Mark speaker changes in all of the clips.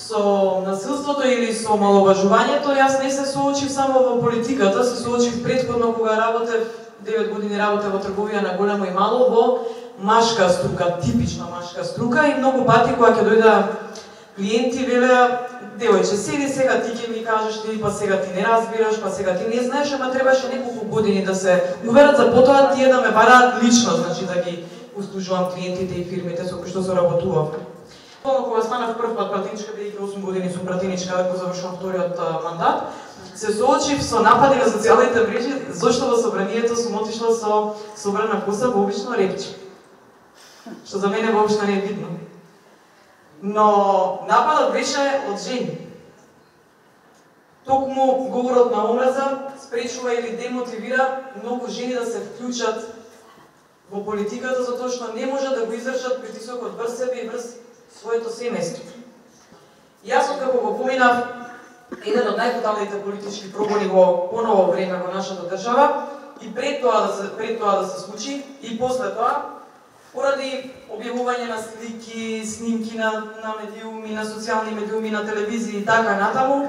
Speaker 1: со насилството или со маловажувањето, јас не се соочив само во политиката, се соочив претходно кога работев 9 години работев во трговија на големо и мало во машка струка, типична машка струка и многу пати кога ќе дојда клиенти велеа девојче, седи сега ти ќе ми кажеш ти, па сега ти не разбираш, па сега ти не знаеш, ама требаше неколку години да се уверат за потоа тие да ме бараат лично, значи да ги услужувам клиентите и фирмите со кои што соработував. Кога станав прв пат пратеничка, бидејќи 8 години сум пратеничка, ако завршувам вториот мандат, се соочив со напади на социјалните мрежи, зашто во собранието сум отишла со собрана коса во обично репче. Што за мене воопшто не е видно. Но нападот беше од жени. Токму говорот на омраза спречува или демотивира многу жени да се вклучат во политиката затоа што не можат да го издржат притисокот врз себе и врз своето семејство. Јас откако го поминав еден од најбруталните политички прогони во поново време во нашата држава и пред тоа да се случи и после тоа, поради објавување на слики, снимки на медиуми, на социјални медиуми, на телевизија и така натаму,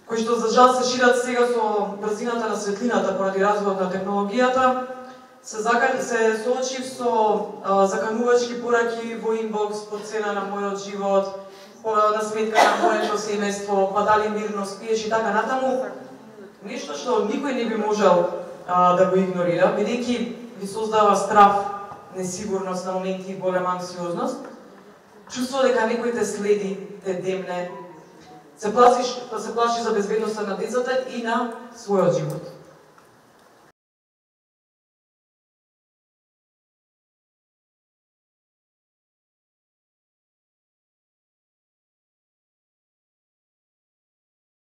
Speaker 1: кои што за жал се шират сега со брзината на светлината поради развојот на технологијата, се соочив со заканувачки пораки во инбокс по цена на мојот живот, на сметка на моето семејство, па дали мирно спиеш и така натаму. Нешто што никој не би можел да го игнорира, бидејќи ви создава страф, несигурност на моменти и голема анксиозност, чувство дека некој те следи, те демне, се плаши за безбедноста на децата и на својот живот.